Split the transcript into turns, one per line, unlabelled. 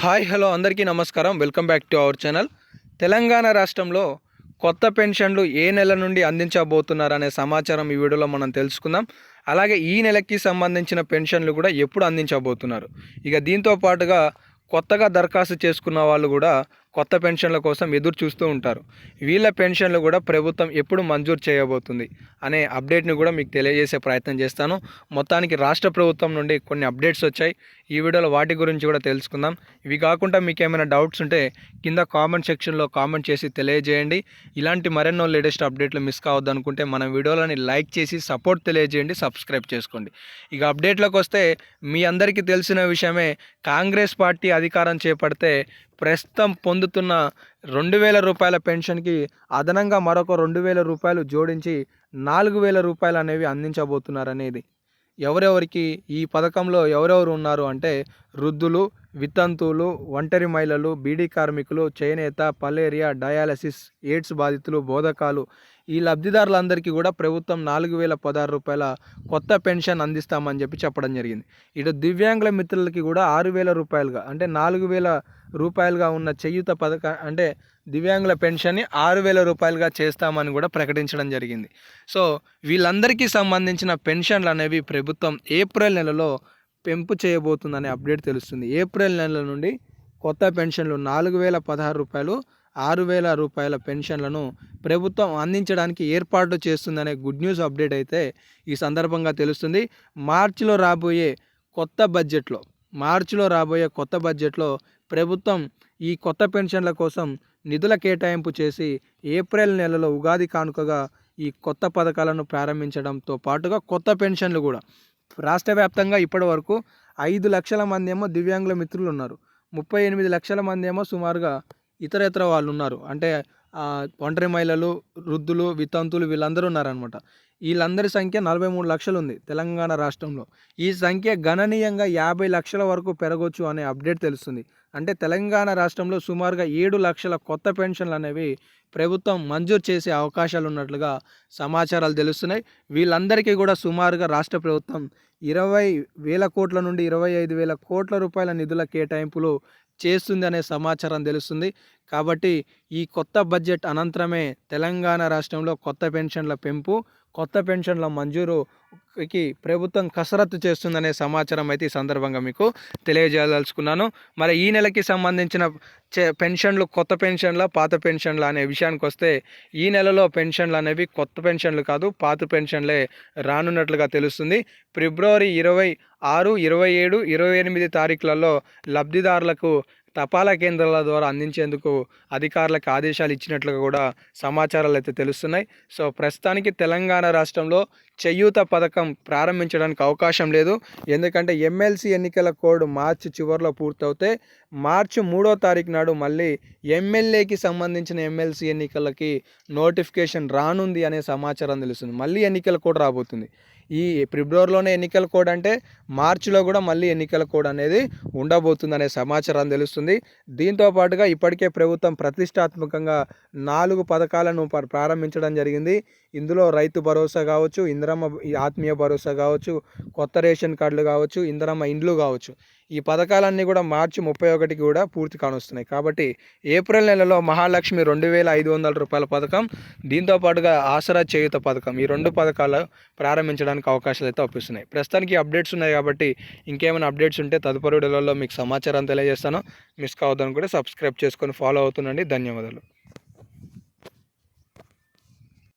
Hi hello అందరికీ నమస్కారం. Welcome back to our channel. Telangana రాష్ట్రంలో కొత్త పెన్షన్లు ఏ నెల నుండి అందించబోతున్నారనే సమాచారం ఈ వీడియోలో మనం తెలుసుకుందాం. అలాగే ఈ నెలకి సంబంధించిన పెన్షన్లు కూడా ఎప్పుడు అందించబోతున్నారు. ఇక దీంతో పాటుగా కొత్తగా దరఖాస్తు చేసుకున్న వాళ్ళు కూడా కొత్త పెన్షన్ల కోసం ఎదురు చూస్తూ ఉంటారు. వీళ్ళ పెన్షన్లు కూడా ప్రభుత్వం ఎప్పుడు మంజూరు చేయబోతుంది అనే అప్డేట్ని కూడా మీకు తెలియజేసే ప్రయత్నం చేస్తాను. మొత్తానికి రాష్ట్ర ప్రభుత్వం నుండి కొన్ని అప్డేట్స్ వచ్చాయి. ఈ వీడియోలో వాటి గురించి కూడా తెలుసుకుందాం. ఇవి కాకుండా మీకు ఏమైనా డౌట్స్ ఉంటే కింద కామెంట్ సెక్షన్లో కామెంట్ చేసి తెలియజేయండి. ఇలాంటి మరెన్నో లేటెస్ట్ అప్డేట్లు మిస్ కావద్దు అనుకుంటే మన వీడియోలని లైక్ చేసి సపోర్ట్ తెలియజేయండి, సబ్స్క్రైబ్ చేసుకోండి. ఇక అప్డేట్లోకి వస్తే మీ అందరికీ తెలిసిన విషయమే, కాంగ్రెస్ పార్టీ అధికారం చేపడితే ప్రస్తుతం పొందుతున్న 2,000 రూపాయల పెన్షన్కి అదనంగా మరొక 2,000 రూపాయలు జోడించి 4,000 రూపాయలు అనేవి అందించబోతున్నారనేది. ఎవరెవరికి ఈ పథకంలో ఎవరెవరు ఉన్నారు అంటే వృద్ధులు, వితంతువులు, ఒంటరి మహిళలు, బీడీ కార్మికులు, చేనేత, పలేరియా, డయాలసిస్, ఎయిడ్స్ బాధితులు, బోధకాలు, ఈ లబ్ధిదారులందరికీ కూడా ప్రభుత్వం 4,016 రూపాయల కొత్త పెన్షన్ అందిస్తామని చెప్పడం జరిగింది. ఇటు దివ్యాంగుల మిత్రులకి కూడా 6,000 రూపాయలుగా, అంటే 4,000 రూపాయలుగా ఉన్న చేయూత పథకం, అంటే దివ్యాంగుల పెన్షన్ని 6,000 రూపాయలుగా చేస్తామని కూడా ప్రకటించడం జరిగింది. సో వీళ్ళందరికీ సంబంధించిన పెన్షన్లు అనేవి ప్రభుత్వం ఏప్రిల్ నెలలో పెంపు చేయబోతుందనే అప్డేట్ తెలుస్తుంది. ఏప్రిల్ నెల నుండి కొత్త పెన్షన్లు 4,016 రూపాయలు, 6,000 రూపాయల పెన్షన్లను ప్రభుత్వం అందించడానికి ఏర్పాటు చేస్తుందనే గుడ్ న్యూస్ అప్డేట్ అయితే ఈ సందర్భంగా తెలుస్తుంది. మార్చిలో రాబోయే కొత్త బడ్జెట్లో ప్రభుత్వం ఈ కొత్త పెన్షన్ల కోసం నిధుల కేటాయింపు చేసి ఏప్రిల్ నెలలో ఉగాది కానుకగా ఈ కొత్త పథకాలను ప్రారంభించడంతో పాటుగా కొత్త పెన్షన్లు కూడా రాష్ట్ర వ్యాప్తంగా ఇప్పటి వరకు 5 లక్షల మంది ఏమో దివ్యాంగుల మిత్రులు ఉన్నారు. 38 లక్షల మంది ఏమో సుమారుగా ఇతర వాళ్ళు ఉన్నారు. అంటే ఒంటరి మహిళలు, వృద్ధులు, వితంతువులు వీళ్ళందరూ ఉన్నారనమాట. వీళ్ళందరి సంఖ్య 43 లక్షలు ఉంది తెలంగాణ రాష్ట్రంలో. ఈ సంఖ్య గణనీయంగా 50 లక్షల వరకు పెరగవచ్చు అనే అప్డేట్ తెలుస్తుంది. అంటే తెలంగాణ రాష్ట్రంలో సుమారుగా 7 లక్షల కొత్త పెన్షన్లు అనేవి ప్రభుత్వం మంజూరు చేసే అవకాశాలు ఉన్నట్లుగా సమాచారాలు తెలుస్తున్నాయి. వీళ్ళందరికీ కూడా సుమారుగా రాష్ట్ర ప్రభుత్వం 20,000 కోట్ల నుండి 25,000 కోట్ల రూపాయల నిధుల కేటాయింపులు చేస్తుంది అనే సమాచారం తెలుస్తుంది. కాబట్టి ఈ కొత్త బడ్జెట్ అనంతరమే తెలంగాణ రాష్ట్రంలో కొత్త పెన్షన్ల పెంపు, కొత్త పెన్షన్ల మంజూరుకి ప్రభుత్వం కసరత్తు చేస్తుందనే సమాచారం అయితే ఈ సందర్భంగా మీకు తెలియజేయదలుచుకున్నాను. మరి ఈ నెలకి సంబంధించిన పెన్షన్లు కొత్త పెన్షన్ల, పాత పెన్షన్ల అనే విషయానికి వస్తే ఈ నెలలో పెన్షన్లు అనేవి కొత్త పెన్షన్లు కాదు, పాత పెన్షన్లే రానున్నట్లుగా తెలుస్తుంది. ఫిబ్రవరి 26, 27, 28 తారీఖులలో లబ్ధిదారులకు తపాలా కేంద్రాల ద్వారా అందించేందుకు అధికారులకు ఆదేశాలు ఇచ్చినట్లుగా కూడా సమాచారాలు అయితే తెలుస్తున్నాయి. సో ప్రస్తుతానికి తెలంగాణ రాష్ట్రంలో చేయూత పథకం ప్రారంభించడానికి అవకాశం లేదు. ఎందుకంటే ఎమ్మెల్సీ ఎన్నికల కోడ్ మార్చి చివరిలో పూర్తవుతే మార్చి 3వ తారీఖు నాడు మళ్ళీ ఎమ్మెల్యేకి సంబంధించిన ఎమ్మెల్సీ ఎన్నికలకి నోటిఫికేషన్ రానుంది అనే సమాచారం తెలుస్తుంది. మళ్ళీ ఎన్నికల కోడ్ రాబోతుంది. ఈ ఫిబ్రవరిలోనే ఎన్నికల కోడ్ అంటే మార్చిలో కూడా మళ్ళీ ఎన్నికల కోడ్ అనేది ఉండబోతుందనే సమాచారం తెలుస్తుంది. దీంతో పాటుగా ఇప్పటికే ప్రభుత్వం ప్రతిష్టాత్మకంగా 4 పథకాలను ప్రారంభించడం జరిగింది. ఇందులో రైతు భరోసా కావచ్చు, ఇందిరమ్మ ఆత్మీయ భరోసా కావచ్చు, కొత్త రేషన్ కార్డులు కావచ్చు, ఇందిరమ్మ ఇండ్లు కావచ్చు, ఈ పథకాలన్నీ కూడా మార్చి 31కి కూడా పూర్తి కానొస్తున్నాయి. కాబట్టి ఏప్రిల్ నెలలో మహాలక్ష్మి 2,500 రూపాయల పథకం, దీంతో పాటుగా ఆసరా చేయూత పథకం, ఈ 2 పథకాలు ప్రారంభించడానికి అవకాశాలు అయితే ఒప్పిస్తున్నాయి. ప్రస్తుతానికి అప్డేట్స్ ఉన్నాయి కాబట్టి ఇంకేమైనా అప్డేట్స్ ఉంటే తదుపరి వీడియోలలో మీకు సమాచారం తెలియజేస్తాను. మిస్ కావద్దని కూడా సబ్స్క్రైబ్ చేసుకొని ఫాలో అవుతుండండి. ధన్యవాదాలు.